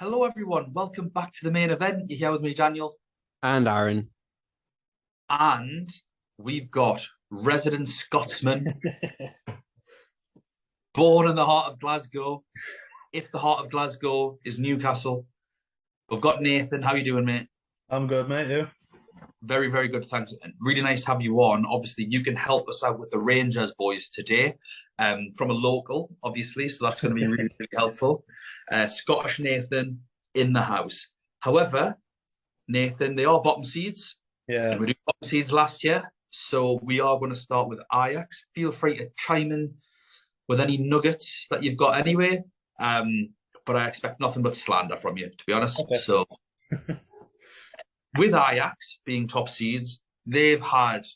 Hello, everyone. Welcome back to the main event. You're here with me, Daniel. And Aaron. And we've got resident Scotsman, born in the heart of Glasgow. If the heart of Glasgow is Newcastle, we've got Nathan. How you doing, mate? I'm good, mate. You? Very, very good. Thanks. Really nice to have you on. Obviously, you can help us out with the Rangers boys today, from a local, obviously. So that's going to be really, really helpful. Scottish Nathan in the house. However, Nathan, they are bottom seeds. Yeah. And we did bottom seeds last year. So we are going to start with Ajax. Feel free to chime in with any nuggets that you've got anyway. But I expect nothing but slander from you, to be honest. Okay. So with Ajax being top seeds, they've had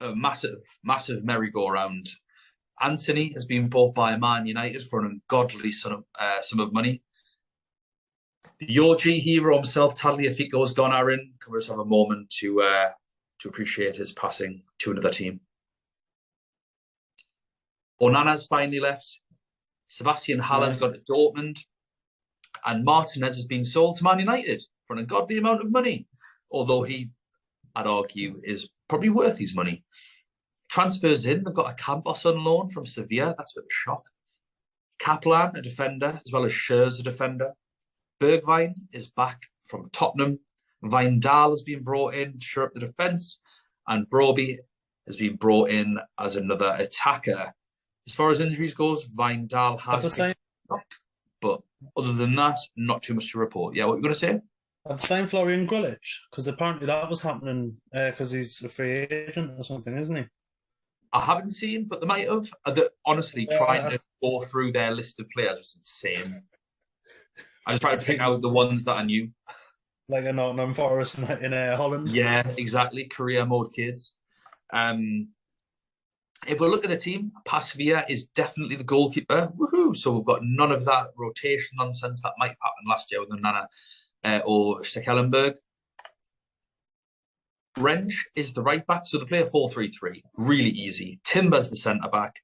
a massive, massive merry-go-round. Anthony has been bought by Man United for an ungodly sum of money. The OG hero himself, Tagliafico's gone, Aaron. Can we just have a moment to appreciate his passing to another team? Onana's finally left. Sebastian Haller's gone to Dortmund. And Martinez has been sold to Man United for an ungodly amount of money. Although he, I'd argue, is probably worth his money. Transfers in, they've got a Campos on loan from Sevilla. That's a bit of a shock. Kaplan, a defender, as well as Schürrle, a defender. Bergwijn is back from Tottenham. Wijndal has been brought in to shore up the defence. And Broby has been brought in as another attacker. As far as injuries goes, Wijndal has but other than that, not too much to report. Yeah, what were you going to say? I've signed Florian Grillitsch because apparently that was happening because he's a free agent or something, isn't he? I haven't seen, but they might have. Honestly, trying to go through their list of players was insane. I was trying to pick out the ones that I knew. Like a Nottingham Forest in Holland. Yeah, exactly. Career mode kids. If we look at the team, Pasveer is definitely the goalkeeper. Woohoo! So we've got none of that rotation nonsense that might happen last year with Nana or Stekelenburg. Renge is the right back, so they play a 4-3-3. Really easy. Timber's the centre back.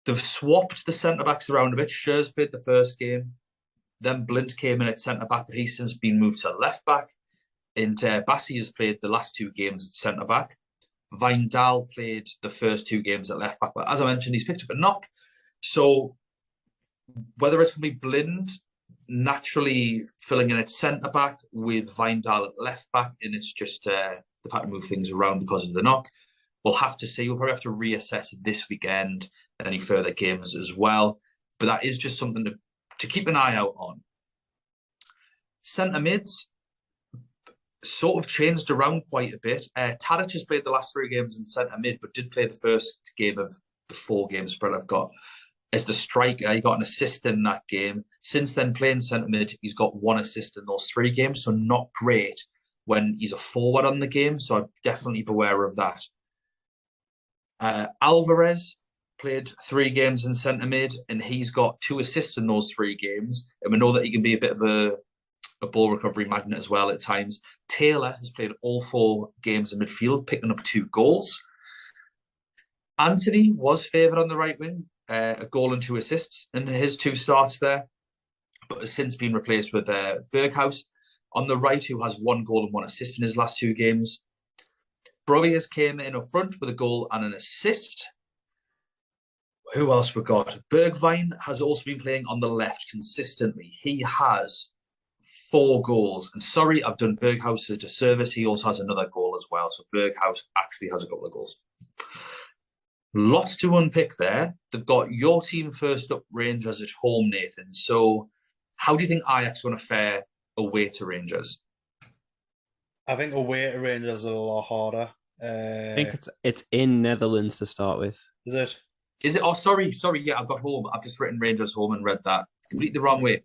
They've swapped the centre backs around a bit. Schürrle played the first game. Then Blint came in at centre back, but he's since been moved to left back. And Bassey has played the last two games at centre back. Wijndal played the first two games at left back, but as I mentioned, he's picked up a knock. So whether it's going to be Blind naturally filling in at centre back with Wijndal at left back, and it's just they've had to move things around because of the knock, we'll have to see. We'll probably have to reassess this weekend and any further games as well. But that is just something to keep an eye out on. Centre mids sort of changed around quite a bit. Tadic has played the last three games in centre mid, but did play the first game of the 4 game spread I've got as the striker. He got an assist in that game. Since then, playing centre mid, he's got 1 assist in those 3 games, so not great when he's a forward on the game. So I'd definitely be aware of that. Alvarez played 3 games in centre mid, and he's got 2 assists in those 3 games. And we know that he can be a bit of a ball recovery magnet as well at times. Taylor has played all 4 games in midfield, picking up 2 goals. Anthony was favoured on the right wing, a goal and 2 assists in his 2 starts there, but has since been replaced with Berghuis on the right, who has 1 goal and 1 assist in his last 2 games. Broby has came in up front with a goal and an assist. Who else we got? Bergwijn has also been playing on the left consistently. He has 4 goals. And sorry, I've done Berghuis a disservice. He also has another goal as well. So Berghuis actually has a couple of goals. Lots to unpick there. They've got your team first up, Rangers at home, Nathan. So how do you think Ajax going to fare away to Rangers? I think away to Rangers is a lot harder. I think it's in Netherlands to start with. Is it? Is it? Oh, sorry. Yeah, I've got home. I've just written Rangers home and read that completely the wrong way.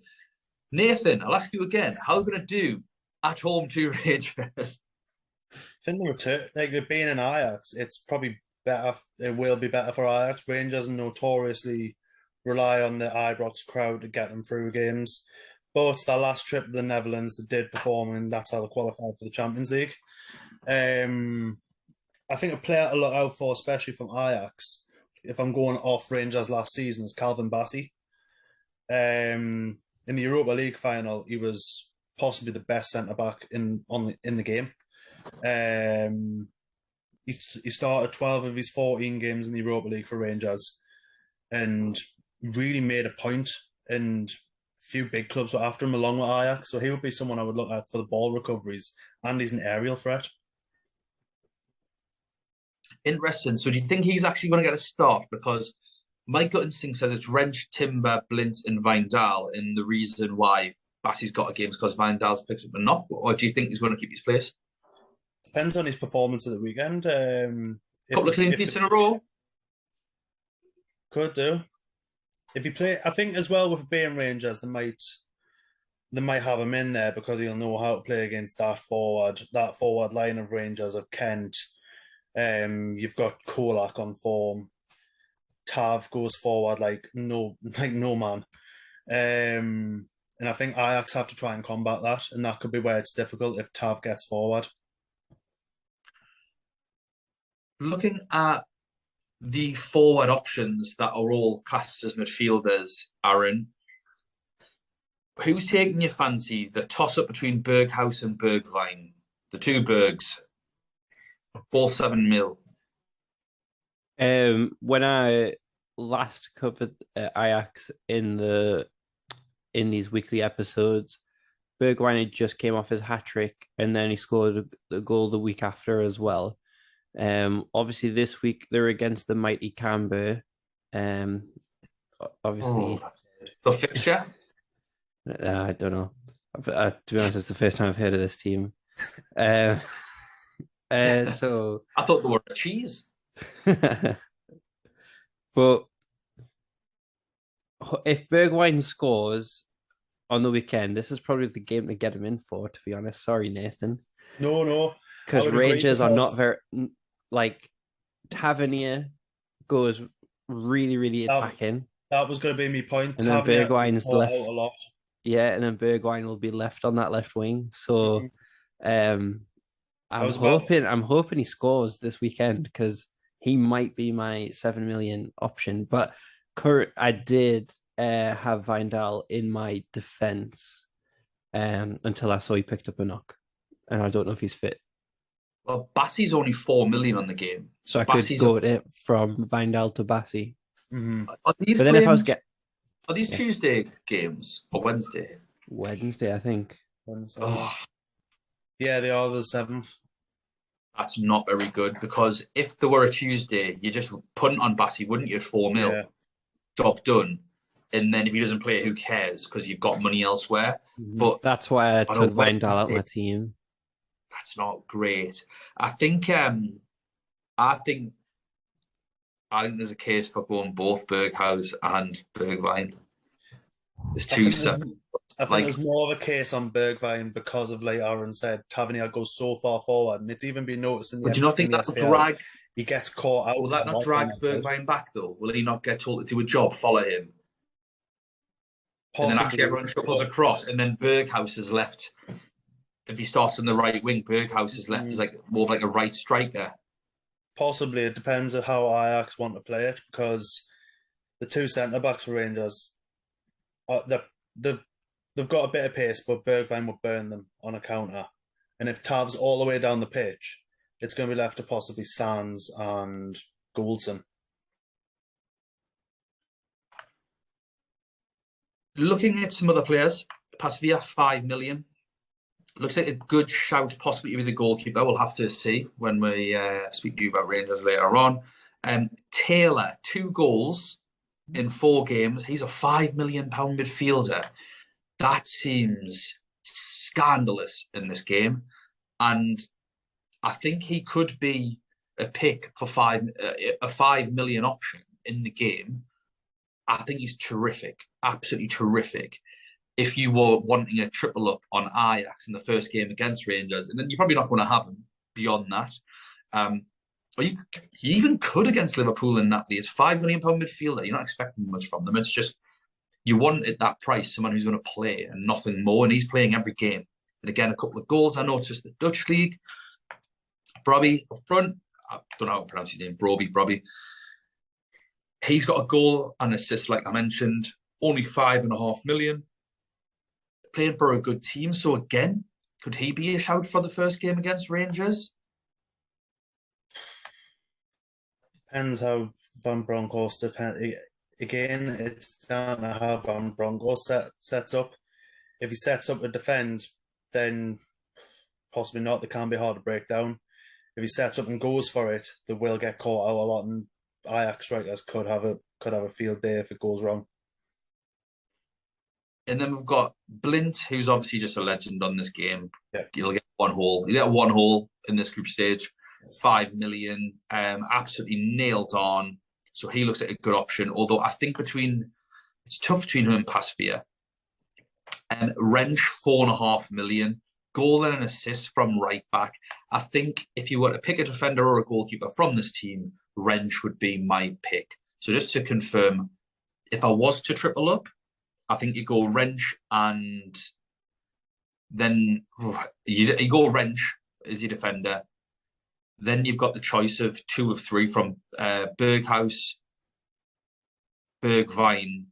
Nathan, I'll ask you again. How are you going to do at home to Rangers? I think the return, like being in Ajax, it's probably better. It will be better for Ajax. Rangers notoriously rely on the Ibrox crowd to get them through games. But their last trip to the Netherlands, they did perform, and that's how they qualified for the Champions League. I think a player to look out for, especially from Ajax, if I'm going off Rangers last season, is Calvin Bassey. in the Europa League final, he was possibly the best centre back in the game. He started 12 of his 14 games in the Europa League for Rangers, and really made a point. And few big clubs were after him, along with Ajax. So he would be someone I would look at for the ball recoveries, and he's an aerial threat. Interesting. So do you think he's actually going to get a start? Because my gut instinct says it's Wrench, Timber, Blint, and Vindal, and the reason why Bassey's got a game is because Vindal's picked up a knock. Or do you think he's going to keep his place? Depends on his performance at the weekend. Couple of clean sheets in a row. Could do. If he play, I think as well with being Rangers, they might have him in there because he'll know how to play against that forward line of Rangers of Kent. You've got Kolak on form. Tav goes forward like no man. And I think Ajax have to try and combat that, and that could be where it's difficult if Tav gets forward. Looking at the forward options that are all classed as midfielders, Aaron, who's taking your fancy? The toss-up between Berghuis and Bergwijn. The two Bergs. All 7 mil. When I last covered Ajax in these weekly episodes, Bergwijn had just came off his hat-trick, and then he scored the goal the week after as well. Obviously this week they're against the mighty Camber. Obviously the fixture. I don't know. To be honest, it's the first time I've heard of this team. So I thought they were a cheese. But if Bergwijn scores on the weekend, this is probably the game to get him in for, to be honest. Sorry, Nathan. No. Because Rangers are not very... Like, Tavernier goes really, really attacking. That was going to be my point. And then Bergwijn's left. A lot. Yeah, and then Bergwijn will be left on that left wing. So I'm hoping he scores this weekend, because he might be my 7 million option. But I did have Vindal in my defence until I saw he picked up a knock. And I don't know if he's fit. Well, Bassey's only 4 million on the game. So I could go with it from Vindal to Bassey. Mm-hmm. Are these but then games, if I was are these Tuesday games or Wednesday? Wednesday, I think. Oh. Yeah, they are the 7th. That's not very good, because if they were a Tuesday, you just punt on Bassey, wouldn't you? 4 mil. Yeah. Job done. And then if he doesn't play, who cares? Because you've got money elsewhere. Mm-hmm. But that's why I took Vindal out my team. That's not great. I think there's a case for going both Berghuis and Bergwijn. There's two separate. I think there's more of a case on Bergwijn because of, like Aaron said, Tavernier goes so far forward, and it's even been noticed in the. But do you not think that'll drag? He gets caught out. Will that not drag Bergwijn back though? Will he not get told to do a job, follow him? Possibly. And then actually everyone shuffles across, and then Berghuis is left. If he starts on the right wing, Berghuis is left as like more of like a right striker. Possibly. It depends on how Ajax want to play it, because the two centre backs for Rangers, they've got a bit of pace, but Bergwijn will burn them on a counter. And if Tav's all the way down the pitch, it's going to be left to possibly Sands and Goulson. Looking at some other players, Pasvia 5 million. Looks like a good shout, possibly to be the goalkeeper. We'll have to see when we speak to you about Rangers later on. Taylor, 2 goals in 4 games. He's a £5 million midfielder. That seems scandalous in this game. And I think he could be a pick for a 5 million option in the game. I think he's terrific, absolutely terrific. If you were wanting a triple up on Ajax in the first game against Rangers, and then you're probably not going to have him beyond that. Or you even could against Liverpool and Napoli. It's £5 million midfielder. You're not expecting much from them. It's just you want at that price someone who's going to play and nothing more. And he's playing every game. And again, a couple of goals. I know it's just the Dutch league. Brobbey up front. I don't know how to pronounce his name. Brobbey. He's got a goal and assist, like I mentioned. Only 5.5 million. playing for a good team. So again, could he be a shout for the first game against Rangers? Depends how Van Bronckhorst depend. Again, it's down to how Van Bronckhorst sets up. If he sets up to defend, then possibly not. They can be hard to break down. If he sets up and goes for it, they will get caught out a lot, and Ajax strikers could have a field day if it goes wrong. And then we've got Blint, who's obviously just a legend on this game. Yeah. He'll get one hole in this group stage, 5 million, absolutely nailed on. So he looks like a good option. Although I think it's tough between him and Pasveer. Wrench, 4.5 million. Goal and an assist from right back. I think if you were to pick a defender or a goalkeeper from this team, Wrench would be my pick. So just to confirm, if I was to triple up, I think you go Wrench and then you go Wrench as your defender. Then you've got the choice of 2 of 3 from Berghaus, Bergwijn,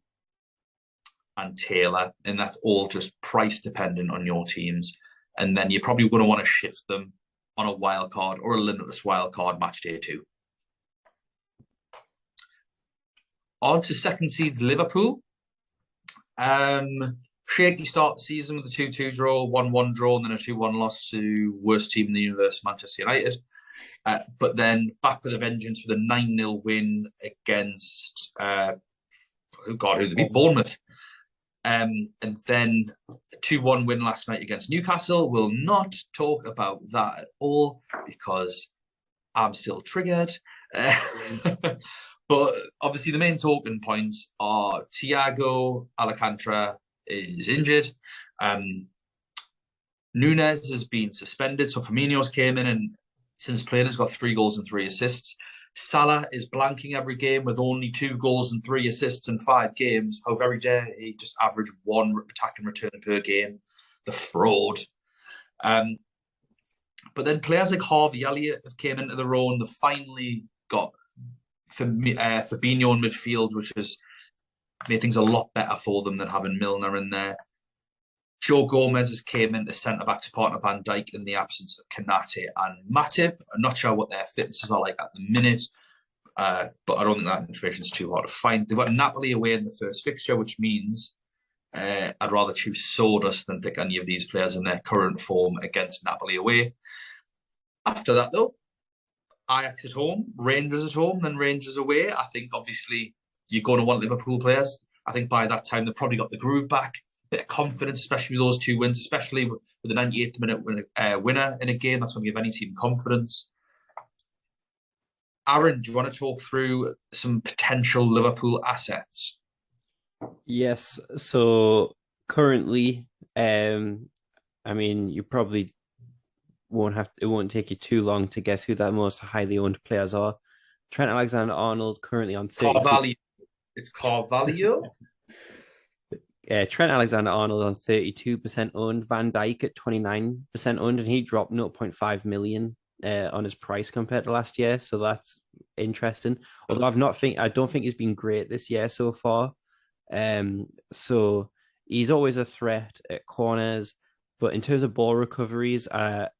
and Taylor. And that's all just price dependent on your teams. And then you're probably going to want to shift them on a wild card or a limitless wild card match day 2. On to second seeds Liverpool. Shaky start the season with a 2-2 draw, 1-1 draw, and then a 2-1 loss to worst team in the universe, Manchester United. But then back with a vengeance with a 9-0 win against Bournemouth. And then a 2-1 win last night against Newcastle. We'll not talk about that at all because I'm still triggered. But obviously the main talking points are Thiago Alcantara is injured. Nunes has been suspended. So Firmino's came in and since playing has got 3 goals and 3 assists. Salah is blanking every game with only 2 goals and 3 assists in 5 games. How very dare he just average 1 attacking return per game. The fraud. But then players like Harvey Elliott have came into their own. They've finally got Fabinho in midfield, which has made things a lot better for them than having Milner in there. Joe Gomez has came in to centre-back to partner Van Dijk in the absence of Kanate and Matip. I'm not sure what their fitnesses are like at the minute, but I don't think that information is too hard to find. They've got Napoli away in the first fixture, which means I'd rather choose Sawdust than pick any of these players in their current form against Napoli away. After that, though, Ajax at home, Rangers at home, then Rangers away. I think, obviously, you're going to want Liverpool players. I think by that time, they've probably got the groove back. Bit of confidence, especially with those 2 wins, especially with the 98th minute winner in a game. That's going to give any team confidence. Aaron, do you want to talk through some potential Liverpool assets? Yes. So currently, you probably it won't take you too long to guess who that most highly owned players are. Trent Alexander-Arnold currently on 32. Carvalho. It's Carvalho. Trent Alexander-Arnold on 32% owned, Van Dijk at 29% owned, and he dropped 0.5 million on his price compared to last year. So that's interesting. Although I don't think he's been great this year so far. So he's always a threat at corners, but in terms of ball recoveries, I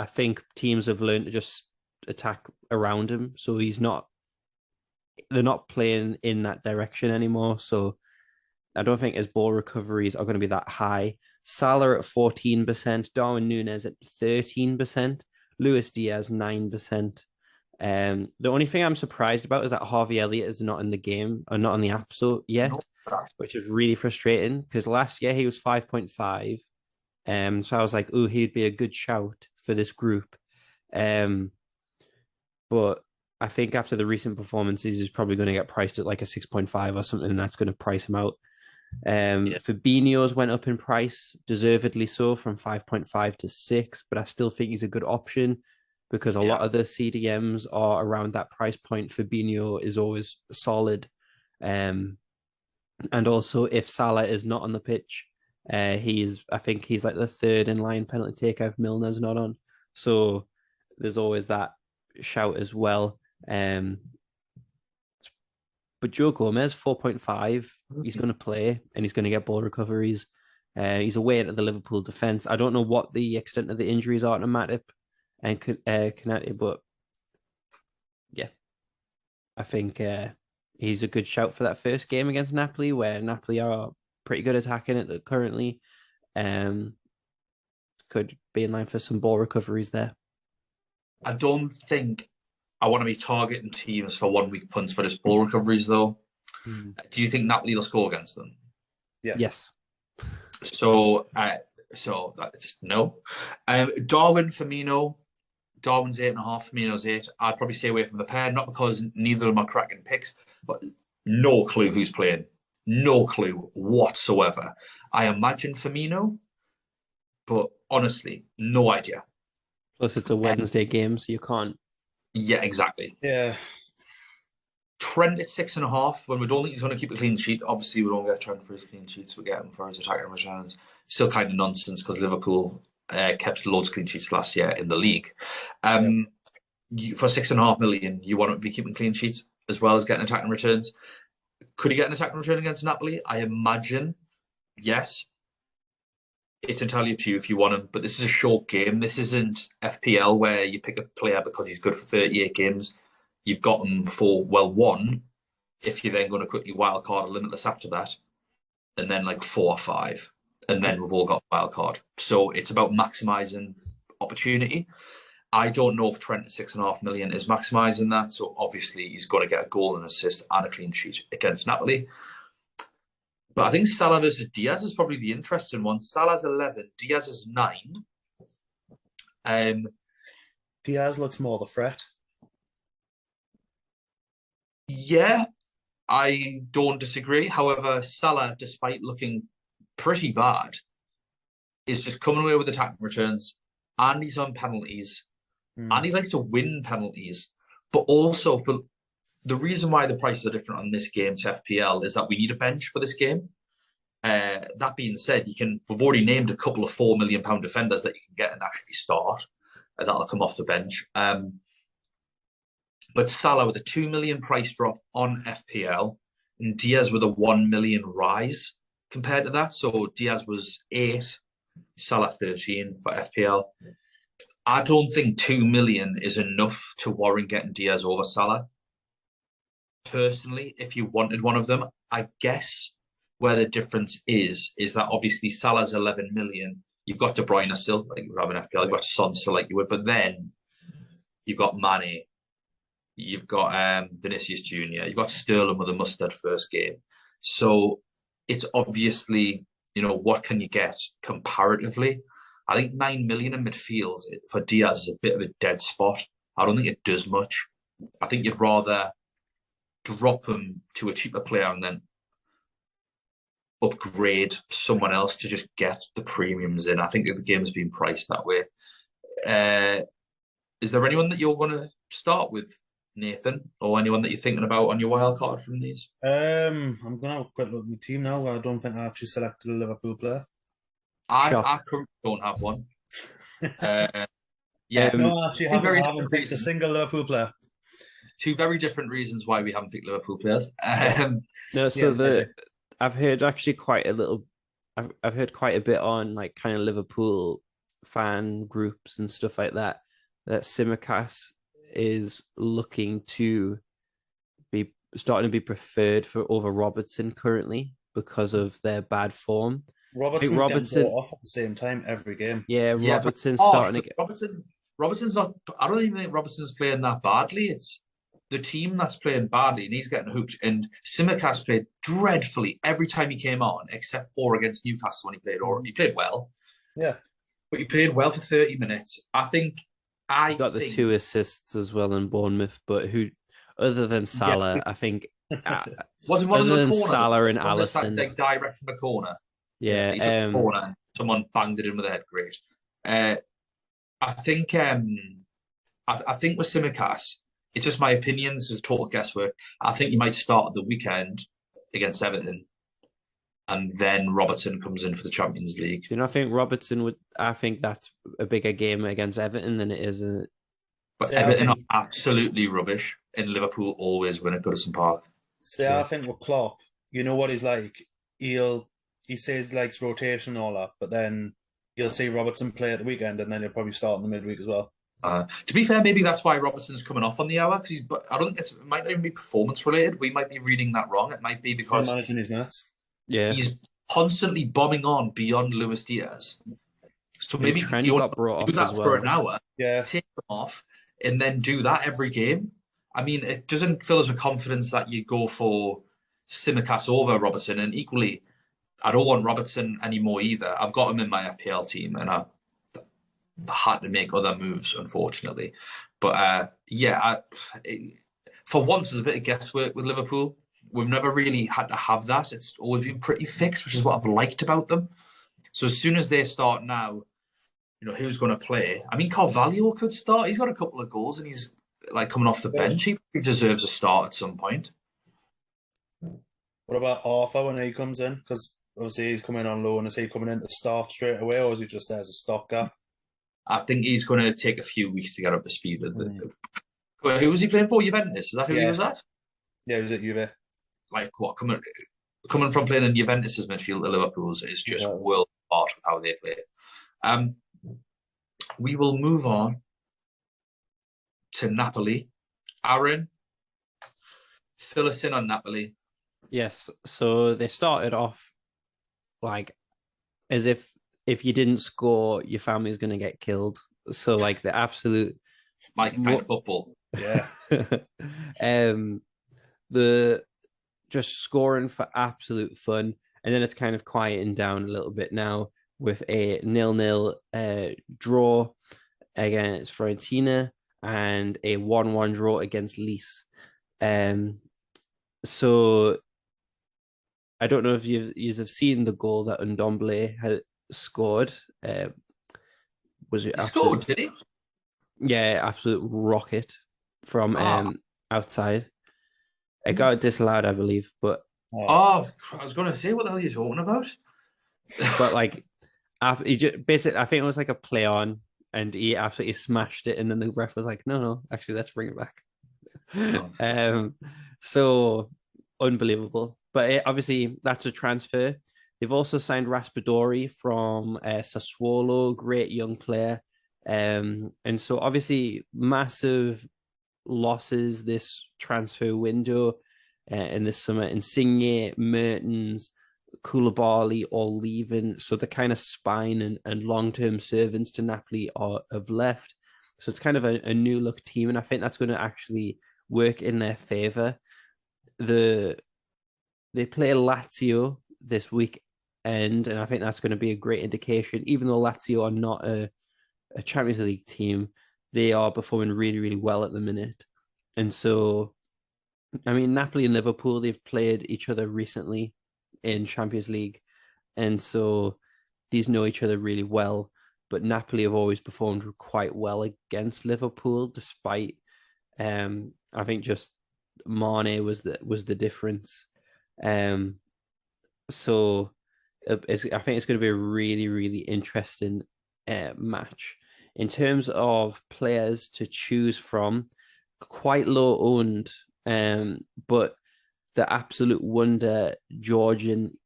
think teams have learned to just attack around him. So they're not playing in that direction anymore. So I don't think his ball recoveries are going to be that high. Salah at 14%, Darwin Núñez at 13%, Luis Diaz 9%. The only thing I'm surprised about is that Harvey Elliott is not in the game or not on the app yet, which is really frustrating because last year he was 5.5. So I was like, oh, he'd be a good shout for this group. But I think after the recent performances, he's probably going to get priced at like a 6.5 or something, and that's going to price him out. Fabinho's went up in price, deservedly so, from 5.5 to 6, but I still think he's a good option because a lot of the CDMs are around that price point. Fabinho is always solid. And also, if Salah is not on the pitch, I think he's like the 3rd in line penalty taker if Milner's not on. So there's always that shout as well. But Joe Gomez, 4.5, he's going to play and he's going to get ball recoveries. He's away into the Liverpool defence. I don't know what the extent of the injuries are to Matip and Konate, but yeah, I think he's a good shout for that first game against Napoli, where Napoli are pretty good attacking it currently. Could be in line for some ball recoveries there. I don't think I want to be targeting teams for 1 week punts for just ball recoveries, though. Do you think Napoli will score against them? Yeah. Yes. So just no. Darwin, Firmino. Darwin's 8.5, Firmino's 8. I'd probably stay away from the pair, not because neither of them are cracking picks, but no clue who's playing. No clue whatsoever. I imagine Firmino, but honestly, no idea. Plus, it's a Wednesday game, so you can't. Yeah, exactly. Yeah. Trent at 6.5. When we don't think he's going to keep a clean sheet, obviously we don't get Trent for his clean sheets. We get him for his attacking returns. Still kind of nonsense because Liverpool kept loads of clean sheets last year in the league. For 6.5 million, you want to be keeping clean sheets as well as getting attacking returns. Could he get an attacking return against Napoli? I imagine, yes. It's entirely up to you if you want him, but this is a short game. This isn't FPL where you pick a player because he's good for 38 games. You've got him for, well, 1, if you're then going to quickly wildcard a limitless after that, and then like 4 or 5, and then we've all got wildcard. So it's about maximising opportunity. I don't know if Trent at 6.5 million is maximising that, so obviously he's got to get a goal, and assist, and a clean sheet against Napoli. But I think Salah versus Diaz is probably the interesting one. Salah's 11, Diaz is 9. Diaz looks more the threat. Yeah, I don't disagree. However, Salah, despite looking pretty bad, is just coming away with attacking returns, and he's on penalties, and he likes to win penalties. But also, for the reason why the prices are different on this game to FPL is that we need a bench for this game. That being said, we've already named a couple of £4 million defenders that you can get and actually start. That'll come off the bench. But Salah with a 2 million price drop on FPL, and Diaz with a 1 million rise compared to that. So Diaz was 8, Salah 13 for FPL. I don't think 2 million is enough to warrant getting Diaz over Salah. Personally, if you wanted one of them, I guess where the difference is that obviously Salah's 11 million. You've got De Bruyne still, like you would have in FPL. You've got Son still, like you would, but then you've got Mane. You've got Vinicius Jr. You've got Sterling with a mustard first game. So it's obviously, what can you get comparatively? I think 9 million in midfield for Diaz is a bit of a dead spot. I don't think it does much. I think you'd rather drop him to a cheaper player and then upgrade someone else to just get the premiums in. I think the game's been priced that way. Is there anyone that you're going to start with, Nathan, or anyone that you're thinking about on your wild card from these? I'm going to have a quick look at my team now. I don't think I actually selected a Liverpool player. I currently don't have one. No, actually, I haven't picked a single Liverpool player. 2 very different reasons why we haven't picked Liverpool players. I've heard actually quite a little. I've heard quite a bit on like kind of Liverpool fan groups and stuff like that. That Tsimikas is looking to be starting to be preferred over Robertson currently because of their bad form. Robertson's getting brought up at the same time every game. Yeah, Robertson's starting to get. Robertson's not. I don't even think Robertson's playing that badly. It's the team that's playing badly, and he's getting hooked. And Tsimikas played dreadfully every time he came on, except for against Newcastle when he played. Or he played well. Yeah, but he played well for 30 minutes. I think. He got the 2 assists as well in Bournemouth, but who, other than Salah, I think. Wasn't one of the corner? Salah and Alisson, like direct from the corner. Yeah, he took the corner. Someone banged it in with a head. Great. I think. I think with Tsimikas, it's just my opinion. This is total guesswork. I think you might start at the weekend against Everton, and then Robertson comes in for the Champions League. Do you not think Robertson would? I think that's a bigger game against Everton than it is. But Everton are absolutely rubbish, and Liverpool always win at Goodison Park. I think with Klopp, you know what he's like. He'll he says he likes rotation and all that, but then you'll see Robertson play at the weekend, and then he'll probably start in the midweek as well. To be fair, maybe that's why Robertson's coming off on the hour, because I don't think it might not even be performance related. We might be reading that wrong. It might be because managing his minutes. Yeah, he's constantly bombing on beyond Luis Diaz. So maybe Trent you got brought do off that as for well. an hour, Yeah, take him off, and then do that every game. I mean, it doesn't fill us with confidence that you go for Tsimikas over Robertson. And equally, I don't want Robertson anymore either. I've got him in my FPL team, and I had to make other moves, unfortunately. But for once, there's a bit of guesswork with Liverpool. We've never really had to have that. It's always been pretty fixed, which is what I've liked about them. So as soon as they start now, who's going to play? I mean, Carvalho could start. He's got a couple of goals, and he's like coming off the bench. He deserves a start at some point. What about Arthur when he comes in? Because obviously he's coming on loan. Is he coming in to start straight away, or is he just there as a stopgap? I think he's going to take a few weeks to get up to speed with who was he playing for? Juventus? Is that who he was at? Yeah, he was at Juve. Like what? Coming from playing in Juventus's midfield to Liverpool's is just world apart with how they play. We will move on to Napoli. Aaron, fill us in on Napoli. Yes, so they started off like as if you didn't score, your family's going to get killed. So like the absolute like kind of football. Yeah. The just scoring for absolute fun, and then it's kind of quieting down a little bit now with a 0-0 draw against Fiorentina and a 1-1 draw against Lecce. So I don't know if you have seen the goal that Ndombele had scored. Was it scored? Did he? Yeah, absolute rocket from outside. It got disallowed, I believe, but I was going to say, what the hell are you talking about? But like, he just, basically, I think it was like a play on, and he absolutely smashed it, and then the ref was like, "No, actually, let's bring it back." So unbelievable. But obviously, that's a transfer. They've also signed Raspadori from Sassuolo, great young player. And so obviously massive losses this transfer window in this summer. Insigne, Mertens, Koulibaly all leaving. So the kind of spine and long-term servants to Napoli have left. So it's kind of a new look team. And I think that's going to actually work in their favour. They play Lazio this weekend, and I think that's going to be a great indication. Even though Lazio are not a Champions League team, they are performing really, really well at the minute. And so, I mean, Napoli and Liverpool, they've played each other recently in Champions League. And so these know each other really well. But Napoli have always performed quite well against Liverpool, despite, I think, just Mane was the difference. So I think it's going to be a really, really interesting match. In terms of players to choose from, quite low owned, but the absolute wonder, Georgian.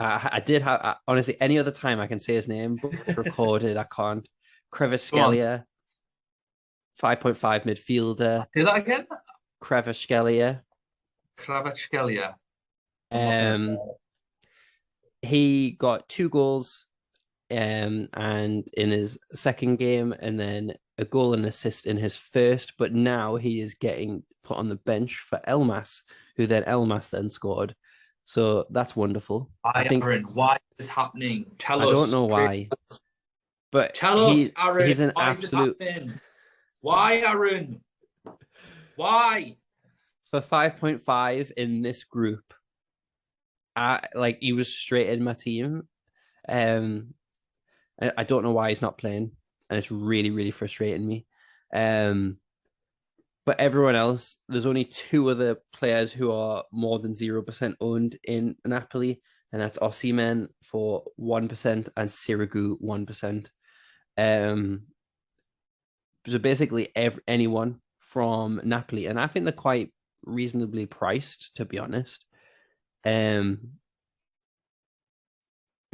I did have, honestly, any other time I can say his name, but it's recorded, I can't. Kvaratskhelia, 5.5 midfielder. Say that again? Kvaratskhelia. He got 2 goals and in his second game, and then a goal and assist in his first, but now he is getting put on the bench for Elmas, who then Elmas then scored. So that's wonderful. Aaron, why is this happening? Tell us. I don't know why. But tell us, Aaron. He's an why absolute. Is it happening? Why, Aaron? Why? For 5.5 in this group, he was straight in my team. I don't know why he's not playing, and it's really, really frustrating me. But everyone else, there's only 2 other players who are more than 0% owned in Napoli, and that's Osimhen for 1% and Sirigu 1%. So basically, anyone from Napoli, and I think they're quite reasonably priced, to be honest.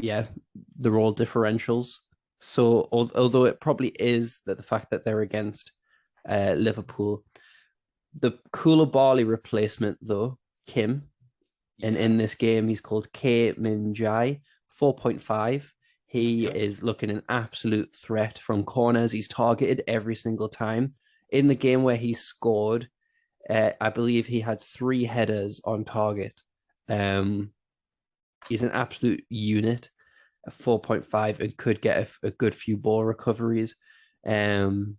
Yeah, they're all differentials. So although it probably is that the fact that they're against Liverpool, the Koulibaly replacement though, Kim, and in this game he's called K Min Jai, 4.5. He is looking an absolute threat from corners. He's targeted every single time. In the game where he scored, I believe he had 3 headers on target. He's an absolute unit, a 4.5, and could get a good few ball recoveries. I'm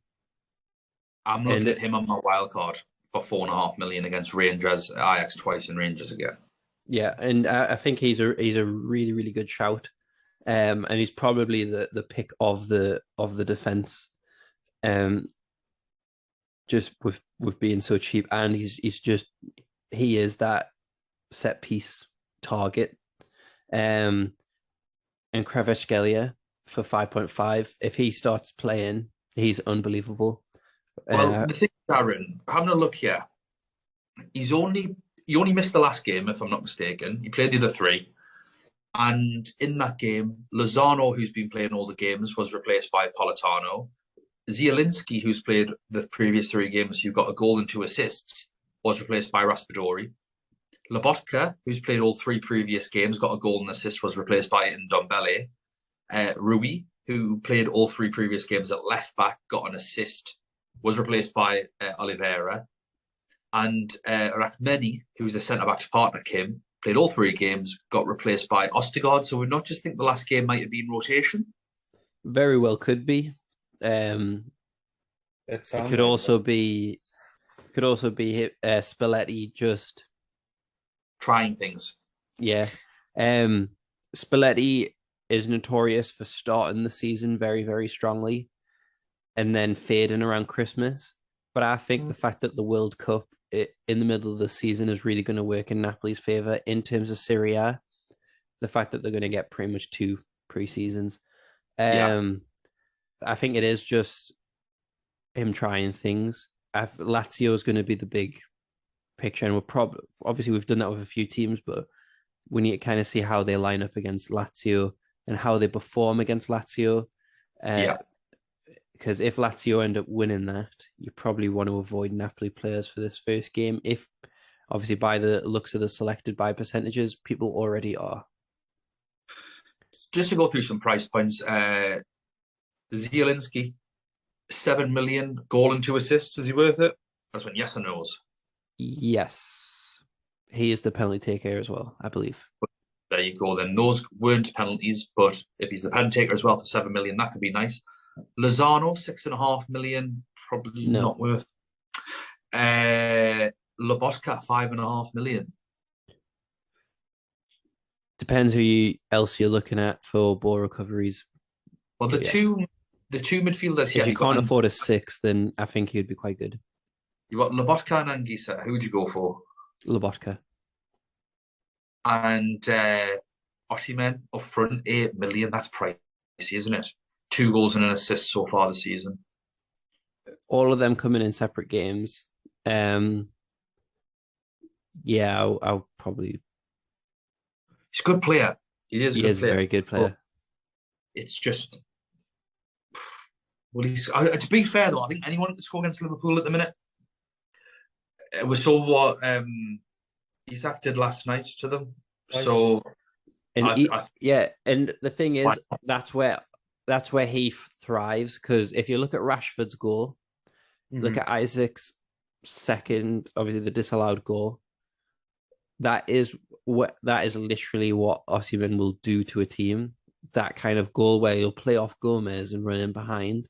looking at him on my wild card for 4.5 million against Rangers, Ajax twice, and Rangers again. Yeah, and I think he's a really, really good shout. And he's probably the pick of the defense. Just with being so cheap, and he is that set piece target. And Kvaratskhelia for 5.5. If he starts playing, he's unbelievable. Well, the thing is, Aaron, having a look here, he only missed the last game, if I'm not mistaken. He played the other 3. And in that game, Lozano, who's been playing all the games, was replaced by Politano. Zielinski, who's played the previous 3 games, who got a goal and 2 assists, was replaced by Raspadori. Lobotka, who's played all 3 previous games, got a goal and assist, was replaced by Ndombele. Rui, who played all 3 previous games at left back, got an assist, was replaced by Oliveira. And Rachmeni, who's the centre-back to partner Kim, played all 3 games, got replaced by Ostigard. So we not just think the last game might have been rotation. Very well could be. It could also be Spalletti just trying things. Yeah. Spalletti is notorious for starting the season very, very strongly and then fading around Christmas. But I think the fact that the World Cup in the middle of the season is really going to work in Napoli's favour in terms of Serie A. The fact that they're going to get pretty much 2 pre-seasons. I think it is just him trying things. Lazio is going to be the big picture, and obviously we've done that with a few teams, but we need to kind of see how they line up against Lazio and how they perform against Lazio. Because if Lazio end up winning that, you probably want to avoid Napoli players for this first game. If obviously by the looks of the selected by percentages, people already are. Just to go through some price points, Zielinski, 7 million, goal and 2 assists. Is he worth it? That's when yes or no's. Yes. He is the penalty taker as well, I believe. There you go then. Those weren't penalties, but if he's the pen taker as well for 7 million, that could be nice. Lozano, 6.5 million, probably not worth. Lobotka, 5.5 million. Depends who else you're looking at for ball recoveries. Well, the two midfielders here. If you can't afford a 6, then I think he'd be quite good. You got Lobotka and Anguissa. Who would you go for? Lobotka. And Osimhen up front, 8 million. That's pricey, isn't it? 2 goals and an assist so far this season. All of them coming in separate games. I'll probably. He's a good player. He is a very good player. But it's just. Well, to be fair though, I think anyone can score against Liverpool at the minute. We saw what he's acted last night to them. So, and and the thing is, that's where he thrives. Because if you look at Rashford's goal, look at Isaac's second, obviously the disallowed goal. That is literally what Osimhen will do to a team. That kind of goal where he'll play off Gomez and run in behind.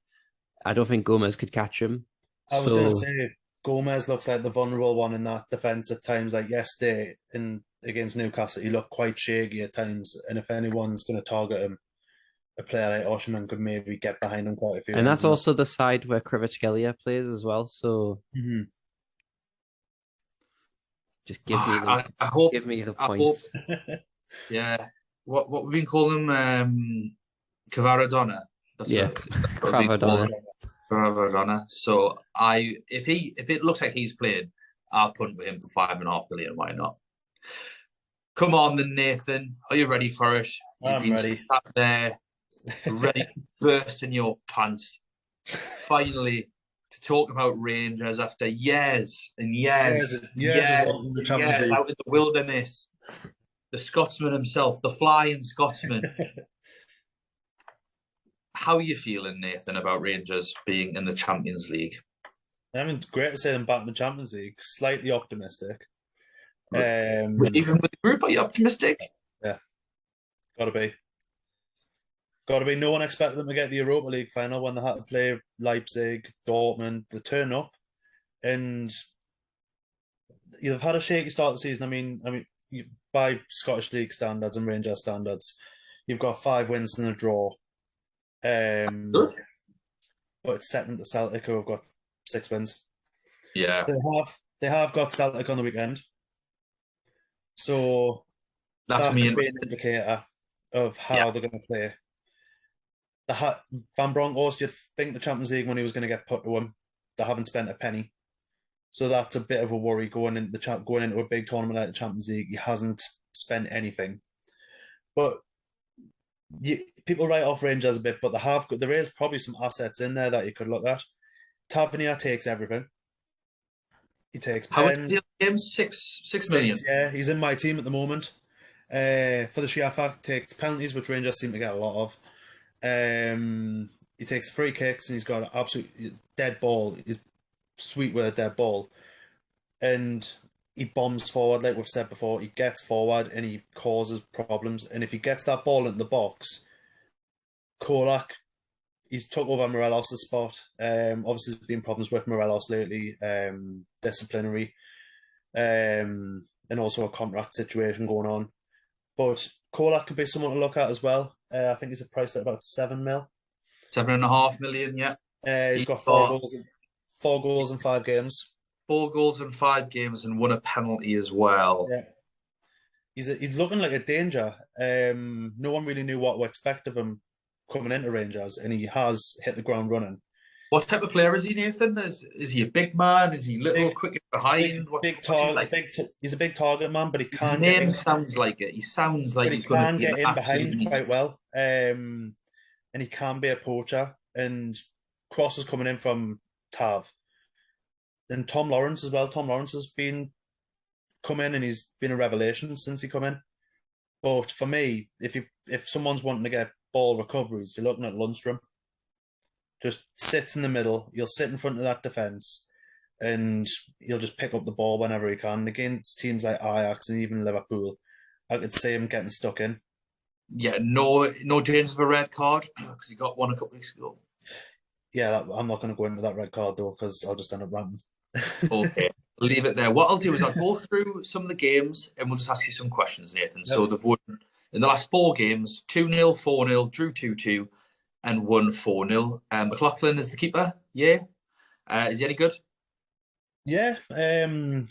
I don't think Gomez could catch him. I was going to say Gomez looks like the vulnerable one in that defence at times. Like yesterday against Newcastle, he looked quite shaky at times. And if anyone's going to target him, a player like Osimhen could maybe get behind him quite a few. And that's also the side where Kvaratskhelia plays as well. So just give me the points. Yeah, what we've been calling him, Kvaradona. Kvaradona. So if it looks like he's played, I'll punt with him for 5.5 million. Why not? Come on then, Nathan. Are you ready for it? You've been ready. sat there, ready to burst in your pants. Finally, to talk about Rangers after years and years of wanting the Champions League. out in the wilderness. The Scotsman himself, the flying Scotsman. How are you feeling, Nathan, about Rangers being in the Champions League? I mean, it's great to see them back in the Champions League. Slightly optimistic. Even with the group, are you optimistic? Yeah, gotta be. No one expected them to get the Europa League final when they had to play Leipzig, Dortmund. They turn up, and you've had a shaky start of the season. I mean, by Scottish League standards and Rangers standards, you've got 5 wins and a draw. Good. But it's second to Celtic, who have got 6 wins. Yeah, they have got Celtic on the weekend, so that could be an indicator of how they're going to play. Van Bronckhorst, you'd think the Champions League money was going to get put to him. They haven't spent a penny, so that's a bit of a worry going into a big tournament like the Champions League. He hasn't spent anything, but people write off Rangers a bit, but there is probably some assets in there that you could look at. Tavernier takes everything. He takes how much pens. is the game? 6 million. Yeah, he's in my team at the moment. For the sheer fact, takes penalties, which Rangers seem to get a lot of. He takes free kicks, and he's got an absolute dead ball. He's sweet with a dead ball, and he bombs forward, like we've said before. He gets forward and he causes problems. And if he gets that ball into the box, Kolak, he's took over Morelos' spot. Obviously, there's been problems with Morelos lately, disciplinary, and also a contract situation going on. But Kolak could be someone to look at as well. I think he's priced at about 7 mil. 7.5 million, yeah. He's got 4 goals in 5 games. 4 goals in 5 games and won a penalty as well. Yeah. He's looking like a danger. No one really knew what to expect of him coming into Rangers, and he has hit the ground running. What type of player is he, Nathan? Is he a big man? Is he little, quick behind? He's a big target man, but he can't. His name sounds like it. He sounds like he's going to get in behind quite well. And he can be a poacher. And crosses coming in from Tav. And Tom Lawrence as well. Tom Lawrence has come in, and he's been a revelation since he come in. But for me, if someone's wanting to get ball recoveries, you're looking at Lundstrom. Just sits in the middle. He'll sit in front of that defence, and he'll just pick up the ball whenever he can. Against teams like Ajax and even Liverpool, I could see him getting stuck in. Yeah, no James of a red card because he got one a couple weeks ago. Yeah, I'm not going to go into that red card though, because I'll just end up ranting. Okay, leave it there. What I'll do is I'll go through some of the games and we'll just ask you some questions, Nathan. Yep. So they've won in the last 4 games: 2-0, 4-0, drew 2-2, and won 4-0. McLaughlin is the keeper. Yeah, is he any good? Yeah,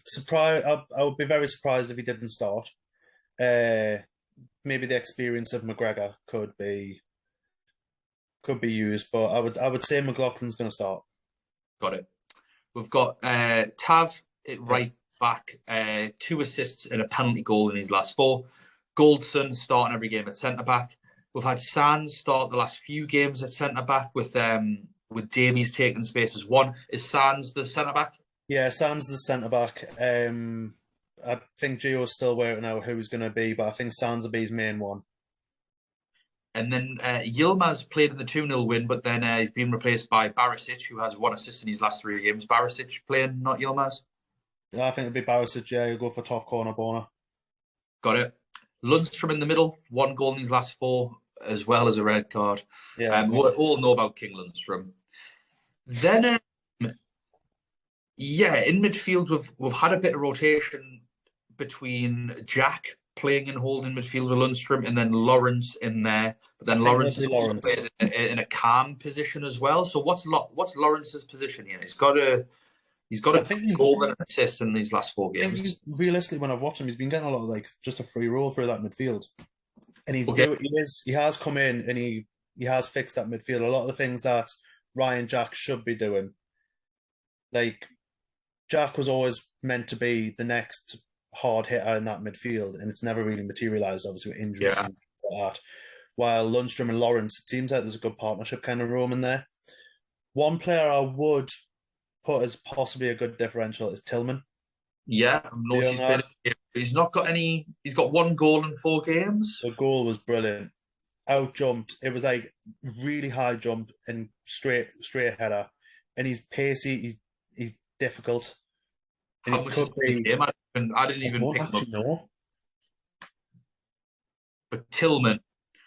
surprise. I would be very surprised if he didn't start. Maybe the experience of McGregor could be used, but I would say McLaughlin's going to start. Got it. We've got Tav right back, 2 assists and a penalty goal in his last 4. Goldson starting every game at centre back. We've had Sands start the last few games at centre back with Davies taking space as 1. Is Sands the centre back? Yeah, Sands the centre back. I think Gio's still working out who he's going to be, but I think Sands will be his main one. And then Yilmaz played in the 2-0 win, but then he's been replaced by Barisic, who has 1 assist in his last 3 games. Barisic playing, not Yilmaz? Yeah, I think it'll be Barisic. Yeah, he'll go for top corner corner. Got it. Lundstrom in the middle, 1 goal in his last 4, as well as a red card. Yeah, we all know about King Lundstrom. Then, in midfield, we've had a bit of rotation between Jack playing and holding midfield with Lundstrom, and then Lawrence in there. But then Lawrence is also playing in a calm position as well. So what's Lawrence's position here? He's got a goal and an assist in these last 4 games. I think realistically, when I've watched him, he's been getting a lot of just a free roll through that midfield, and he has come in and he has fixed that midfield. A lot of the things that Ryan Jack should be doing, like Jack was always meant to be the next hard hitter in that midfield, and it's never really materialized, obviously, with injuries and like that. While Lundstrom and Lawrence, it seems like there's a good partnership kind of room in there. One player I would put as possibly a good differential is Tillman. Yeah, he's not got any. He's got 1 goal in 4 games. The goal was brilliant. Out jumped. It was like really high jump and straight header. And he's pacey. He's difficult. And How much is the game? I didn't even pick him up. Know. But Tillman.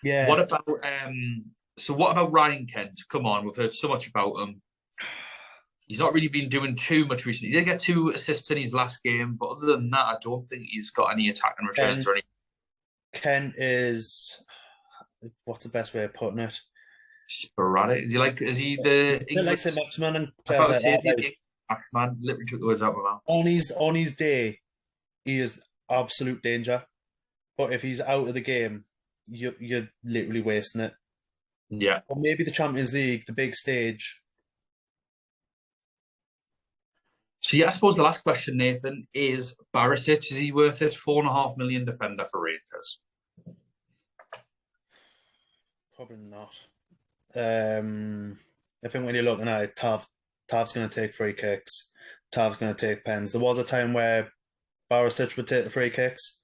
Yeah. What about Ryan Kent? Come on, we've heard so much about him. He's not really been doing too much recently. He did get 2 assists in his last game, but other than that, I don't think he's got any attacking returns or anything. Kent is, what's the best way of putting it? Sporadic. Is he the English? Like Maxman and Maxman. Literally took the words out of my mouth. On his day, he is absolute danger. But if he's out of the game, you're literally wasting it. Yeah. Or maybe the Champions League, the big stage. So yeah, I suppose the last question, Nathan, is Barisic, is he worth it? 4.5 million defender for Rangers. Probably not. I think when you're looking at it, Tav's going to take free kicks. Tav's going to take pens. There was a time where Barisic would take the free kicks.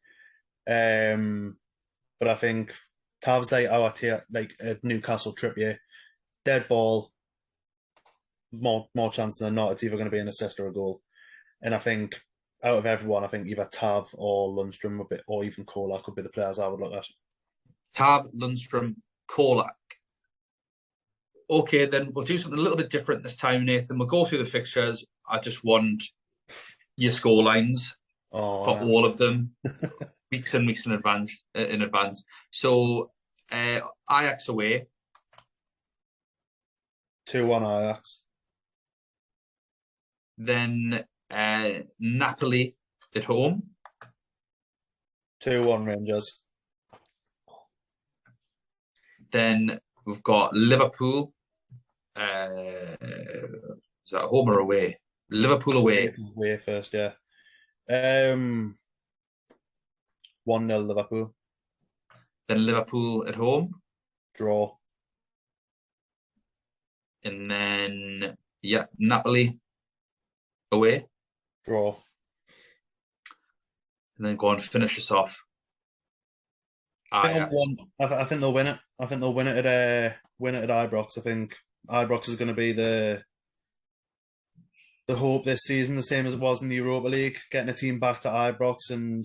But I think Tav's like our tier, like a Newcastle Trippier. Dead ball. More chance than not, it's either going to be an assist or a goal. And I think out of everyone, I think either Tav or Lundstrom would be, or even Kolak would be the players I would look at. Tav, Lundstrom, Kolak. Okay, then we'll do something a little bit different this time, Nathan. We'll go through the fixtures. I just want your score lines for all of them, weeks and weeks in advance. So Ajax away. 2-1 Ajax. Then Napoli at home. 2-1 Rangers. Then we've got Liverpool. Is that home or away? Liverpool away. Away first, yeah. 1-0 Liverpool. Then Liverpool at home. Draw. And then, Napoli away. Draw. And then go on, finish us off. I think they'll win it. I think they'll win it at Ibrox. I think Ibrox is going to be the hope this season, the same as it was in the Europa League, getting a team back to Ibrox, and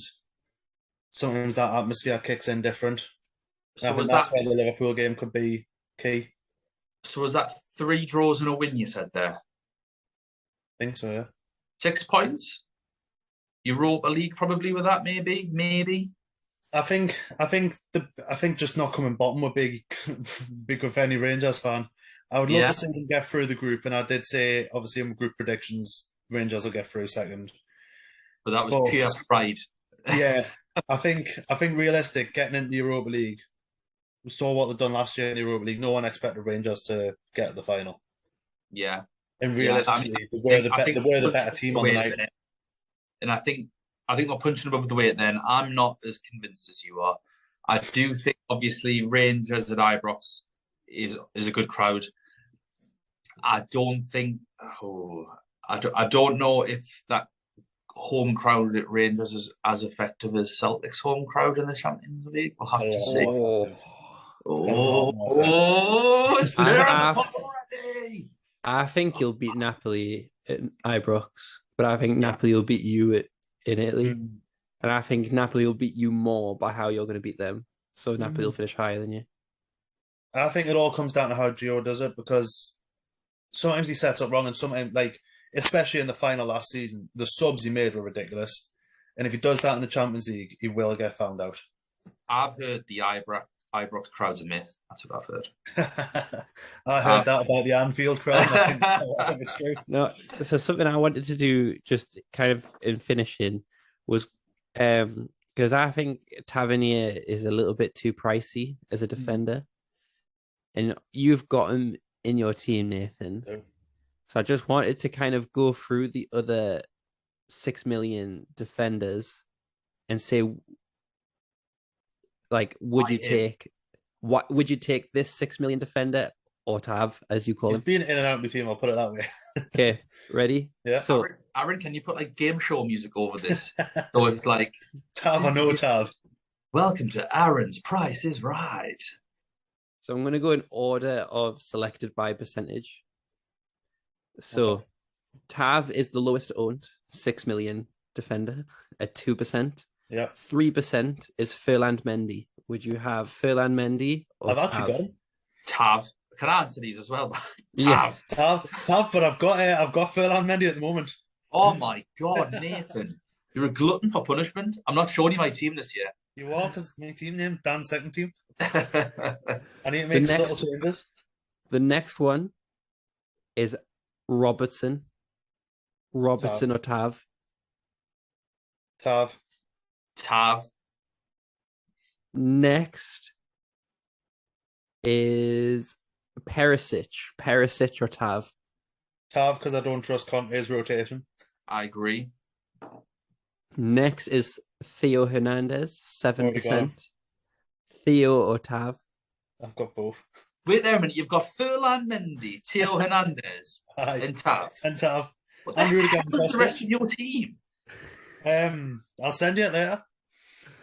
sometimes that atmosphere kicks in different. So I think that's where the Liverpool game could be key. So was that 3 draws and a win you said there? I think so, yeah. 6 points? Europa League probably with that, maybe. I think just not coming bottom would be good for any Rangers fan. I would love to see them get through the group, and I did say obviously in group predictions Rangers will get through second. But that was pure pride. Yeah, I think realistic getting into the Europa League. We saw what they've done last year in the Europa League. No one expected Rangers to get to the final. Yeah, and realistically, they were the better team on the night. And I think they're punching above the weight. Then I'm not as convinced as you are. I do think obviously Rangers at Ibrox is a good crowd. I don't think. I don't know if that home crowd at Rangers is as effective as Celtic's home crowd in the Champions League. We'll have to see. I think you'll beat Napoli at Ibrox, but I think Napoli will beat you in Italy, and I think Napoli will beat you more by how you're going to beat them. So Napoli will finish higher than you. I think it all comes down to how Gio does it, because sometimes he sets up wrong, and sometimes, like especially in the final last season, the subs he made were ridiculous. And if he does that in the Champions League, he will get found out. I've heard the Ibrox crowd's a myth. That's what I've heard. I heard that about the Anfield crowd. I think it's true. No, so something I wanted to do just kind of in finishing was because I think Tavernier is a little bit too pricey as a defender. And you've got him in your team, Nathan. Yeah. So I just wanted to kind of go through the other 6 million defenders and say Like, would you take this 6 million defender or Tav, as you call him? He's been in and out of my team. I'll put it that way. Okay, ready? Yeah. So, Aaron, can you put like game show music over this? So it's like Tav or no Tav. Welcome to Aaron's Price is Right. So I'm going to go in order of selected by percentage. So Okay. Tav is the lowest owned, 6 million defender at 2%. Yeah. 3% is Furland Mendy. Would you have Furland Mendy or I've actually got him. Tav. Can I answer these as well? Tav. Tav, but I've got Furland Mendy at the moment. Oh my God, Nathan. You're a glutton for punishment. I'm not showing you my team this year. You are, because my team name, Dan's second team. I need to The make subtle changes. The next one is Robertson. Robertson or Tav? Tav. Next is Perisic or Tav? Tav, because I don't trust Conte's rotation. I agree. Next is Theo Hernandez, 7%. Theo or Tav? I've got both. Wait there a minute. You've got Furlan Mendy, Theo Hernandez, and Tav. What the hell is the rest of your team? I'll send you it later.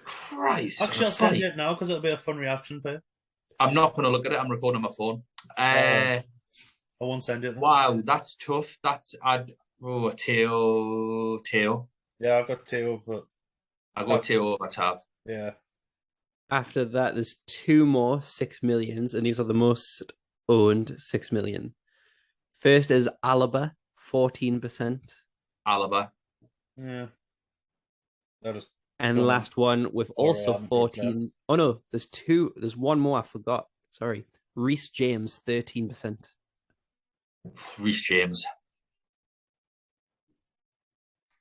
Christ. Actually, I'll send you it now because it'll be a fun reaction for you. I'm not going to look at it. I'm recording on my phone. I won't send you it. Wow, that's tough. Theo. Yeah, I've got Theo, but I'll go Theo over Tav. Yeah. After that, there's two more 6 millions, and these are the most owned 6 million. First is Alaba, 14%. Alaba. Yeah. And the last one with also 14. Oh no, there's two. There's one more I forgot. Sorry. Reece James, 13%. Reece James.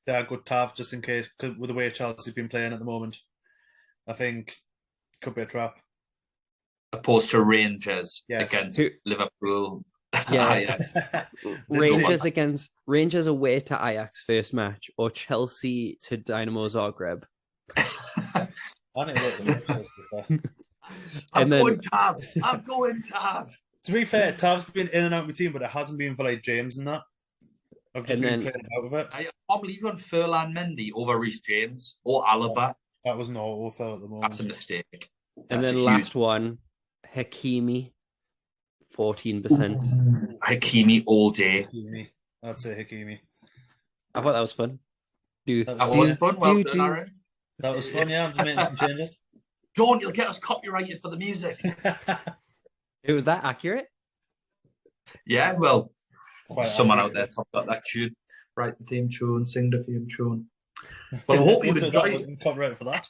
Yeah, good Tav just in case, because with the way Chelsea's been playing at the moment, I think could be a trap. Opposed to Rangers against Who? Liverpool. Yeah. Rangers away to Ajax first match, or Chelsea to Dynamo Zagreb. I'm going Tav. To be fair, Tav's been in and out of my team, but it hasn't been for like James and that. I've just been playing out of it. I can't believe you on Furlan Mendy over Reece James or Alaba. That was an all-fell at the moment. That's a mistake. And then last one, Hakimi, 14%. Hakimi all day. I'd say Hakimi. I thought that was fun. That was fun. Well done, Aaron. That was fun, yeah. I'm just making some changes. John, you'll get us copyrighted for the music. It was that accurate? Yeah, well, someone out there got that tune. Write the theme tune, sing the theme tune. Well, I hope you enjoyed. Copyright for that.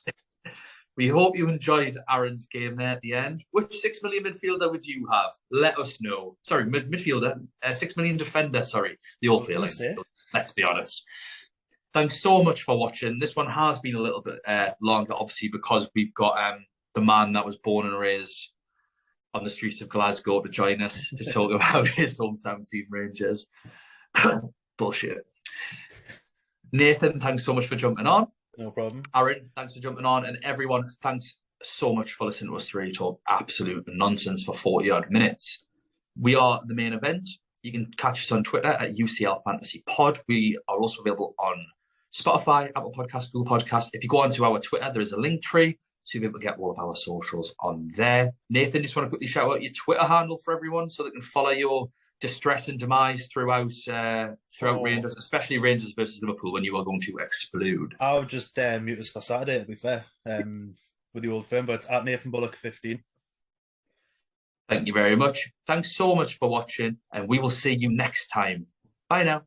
We hope you enjoyed Aaron's game there at the end. Which 6 million midfielder would you have? Let us know. Sorry, midfielder. 6 million defender, sorry. The all play like let's be honest. Thanks so much for watching. This one has been a little bit longer, obviously, because we've got the man that was born and raised on the streets of Glasgow to join us to talk about his hometown team, Rangers. Bullshit. Nathan, thanks so much for jumping on. No problem. Aaron, thanks for jumping on. And everyone, thanks so much for listening to us three talk absolute nonsense for 40-odd minutes. We are the main event. You can catch us on Twitter at UCL Fantasy Pod. We are also available on Spotify, Apple Podcasts, Google Podcasts. If you go onto our Twitter, there is a link tree, so you'll be able to get all of our socials on there. Nathan, just want to quickly shout out your Twitter handle for everyone so they can follow your distress and demise throughout Rangers, especially Rangers versus Liverpool, when you are going to explode. I would just mute us for Saturday, to be fair, with the old firm, but it's at Nathan Bullock 15. Thank you very much. Thanks so much for watching, and we will see you next time. Bye now.